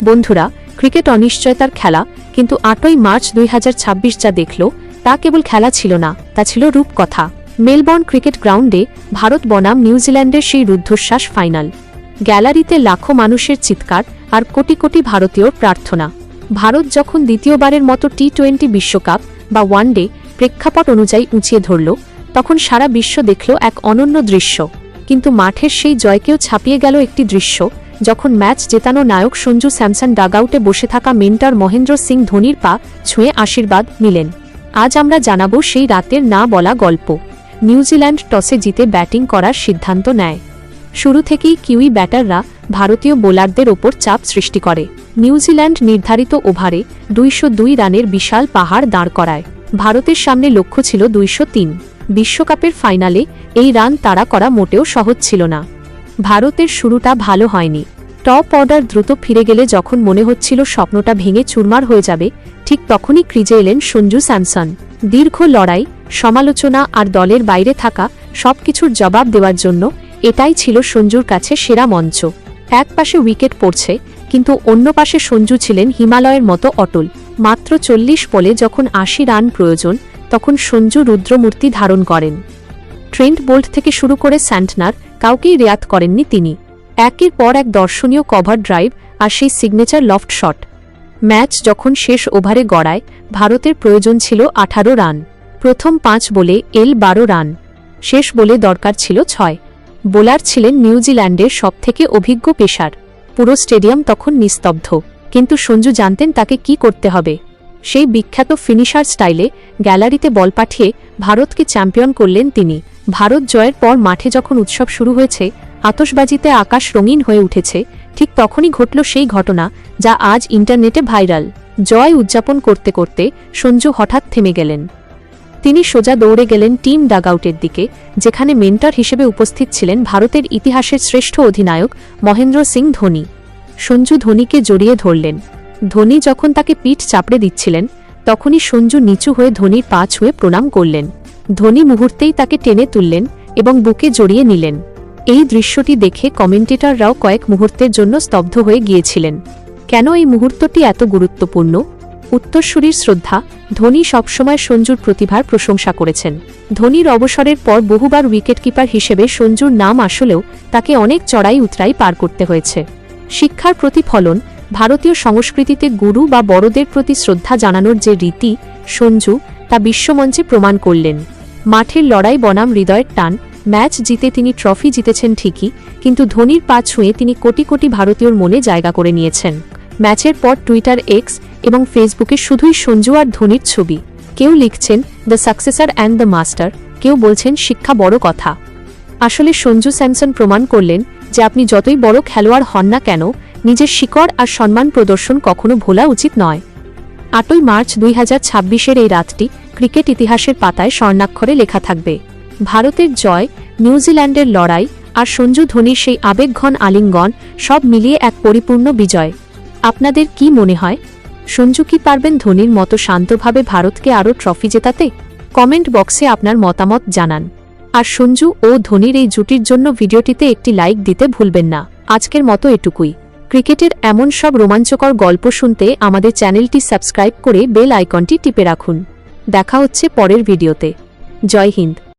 বন্ধুরা, ক্রিকেট অনিশ্চয়তার খেলা, কিন্তু ৮ই মার্চ ২০২৬ যা দেখল তা কেবল খেলা ছিল না, তা ছিল রূপকথা। মেলবোর্ন ক্রিকেট গ্রাউন্ডে ভারত বনাম নিউজিল্যান্ডের সেই রুদ্ধশ্বাস ফাইনাল। গ্যালারিতে লাখো মানুষের চিৎকার আর কোটি কোটি ভারতীয়র প্রার্থনা। ভারত যখন দ্বিতীয়বারের মতো টি-20 বিশ্বকাপ বা ওয়ানডে প্রেক্ষাপট অনুযায়ী উঁচিয়ে ধরল, তখন সারা বিশ্ব দেখল এক অনন্য দৃশ্য। কিন্তু মাঠের সেই জয়কেও ছাপিয়ে গেল একটি দৃশ্য, যখন ম্যাচ জেতানো নায়ক সঞ্জু স্যামসন ডাগআউটে বসে থাকা মেন্টর মহেন্দ্র সিং ধোনির পা ছুঁয়ে আশীর্বাদ নিলেন। আজ আমরা জানাব সেই রাতের না বলা গল্প। নিউজিল্যান্ড টসে জিতে ব্যাটিং করার সিদ্ধান্ত নেয়। শুরু থেকেই কিউই ব্যাটাররা ভারতীয় বোলারদের ওপর চাপ সৃষ্টি করে। নিউজিল্যান্ড নির্ধারিত ওভারে ২০২ রানের বিশাল পাহাড় দাঁড় করায়। ভারতের সামনে লক্ষ্য ছিল ২০৩। বিশ্বকাপের ফাইনালে এই রান তাড়া করা মোটেও সহজ ছিল না। ভারতের শুরুটা ভালো হয়নি। টপ অর্ডার দ্রুত ফিরে গেলে যখন মনে হচ্ছিল স্বপ্নটা ভেঙে চুরমার হয়ে যাবে, ঠিক তখনই ক্রিজে এলেন সঞ্জু স্যামসন। দীর্ঘ লড়াই, সমালোচনা আর দলের বাইরে থাকা সবকিছুর জবাব দেওয়ার জন্য এটাই ছিল সঞ্জুর কাছে সেরা মঞ্চ। এক পাশে উইকেট পড়ছে, কিন্তু অন্য পাশে সঞ্জু ছিলেন হিমালয়ের মতো অটল। মাত্র ৪০ বলে যখন ৮০ রান প্রয়োজন, তখন সঞ্জু রুদ্রমূর্তি ধারণ করেন। ট্রেন্ট বোল্ট থেকে শুরু করে স্যান্টনার, কাউকেই রেয়াত করেননি তিনি। একের পর এক দর্শনীয় কভার ড্রাইভ আর সেই সিগনেচার লফট শট। ম্যাচ যখন শেষ ওভারে গড়ায়, ভারতের প্রয়োজন ছিল ১৮ রান। প্রথম ৫ বলে ১২ রান, শেষ বলে দরকার ছিল ৬। বোলার ছিলেন নিউজিল্যান্ডের সবথেকে অভিজ্ঞ পেসার। পুরো স্টেডিয়াম তখন নিস্তব্ধ, কিন্তু সঞ্জু জানতেন তাকে কি করতে হবে। সেই বিখ্যাত ফিনিশার স্টাইলে গ্যালারিতে বল পাঠিয়ে ভারতকে চ্যাম্পিয়ন করলেন তিনি। ভারত জয়ের পর মাঠে যখন উৎসব শুরু হয়েছে, আতশবাজিতে আকাশ রঙিন হয়ে উঠেছে, ঠিক তখনই ঘটল সেই ঘটনা যা আজ ইন্টারনেটে ভাইরাল। জয় উদযাপন করতে করতে সঞ্জু হঠাৎ থেমে গেলেন। তিনি সোজা দৌড়ে গেলেন টিম ডাগআউটের দিকে, যেখানে মেন্টর হিসেবে উপস্থিত ছিলেন ভারতের ইতিহাসের শ্রেষ্ঠ অধিনায়ক মহেন্দ্র সিং ধোনি। সঞ্জু ধোনিকে জড়িয়ে ধরলেন। ধোনি যখন তাকে পিঠ চাপড়ে দিচ্ছিলেন, তখনই সঞ্জু নিচু হয়ে ধোনির পা ছুঁয়ে প্রণাম করলেন। ধোনি মুহূর্তেই তাকে টেনে তুললেন এবং বুকে জড়িয়ে নিলেন। এই দৃশ্যটি দেখে কমেন্টেটররাও কয়েক মুহূর্তের জন্য স্তব্ধ হয়ে গিয়েছিলেন। কেন এই মুহূর্তটি এত গুরুত্বপূর্ণ? উত্তরসূরির শ্রদ্ধা। ধোনি সবসময় সঞ্জুর প্রতিভার প্রশংসা করেছেন। ধোনির অবসরের পর বহুবার উইকেটকিপার হিসেবে সঞ্জুর নাম আসলেও তাকে অনেক চড়াই উতরাই পার করতে হয়েছে। শিক্ষার প্রতিফলন। ভারতীয় সংস্কৃতিতে গুরু বা বড়দের প্রতি শ্রদ্ধা জানানোর যে রীতি, সঞ্জু তা বিশ্বমঞ্চে প্রমাণ করলেন। মাঠের লড়াই বনাম হৃদয়ের টান। ম্যাচ জিতে তিনি ট্রফি জিতেছেন ঠিকই, কিন্তু ধোনির পা ছুঁয়ে তিনি কোটি কোটি ভারতীয়র মনে জায়গা করে নিয়েছেন। ম্যাচের পর টুইটার, এক্স এবং ফেসবুকে শুধুই সঞ্জু আর ধোনির ছবি। কেউ লিখছেন the successor and the master, কেউ বলছেন শিক্ষা বড় কথা। আসলে সঞ্জু স্যামসন প্রমাণ করলেন যে আপনি যতই বড় খেলোয়াড় হন না কেন, নিজের শিকড় আর সম্মান প্রদর্শন কখনো ভোলা উচিত নয়। ৮ই মার্চ ২০২৬-এর এই রাতটি ক্রিকেট ইতিহাসের পাতায় স্বর্ণাক্ষরে লেখা থাকবে। ভারতের জয়, নিউজিল্যান্ডের লড়াই আর সঞ্জু ধোনির সেই আবেগঘন আলিঙ্গন, সব মিলিয়ে এক পরিপূর্ণ বিজয়। আপনাদের কি মনে হয়, সঞ্জু কি পারবেন ধোনির মতো শান্তভাবে ভারতকে আরও ট্রফি জেতাতে? কমেন্ট বক্সে আপনার মতামত জানান। আর সঞ্জু ও ধোনির এই জুটির জন্য ভিডিওটিতে একটি লাইক দিতে ভুলবেন না। আজকের মতো এটুকুই। ক্রিকেটের এমন সব রোমাঞ্চকর গল্প শুনতে আমাদের চ্যানেলটি সাবস্ক্রাইব করে বেল আইকনটি টিপে রাখুন। দেখা হচ্ছে পরের ভিডিওতে। জয় হিন্দ।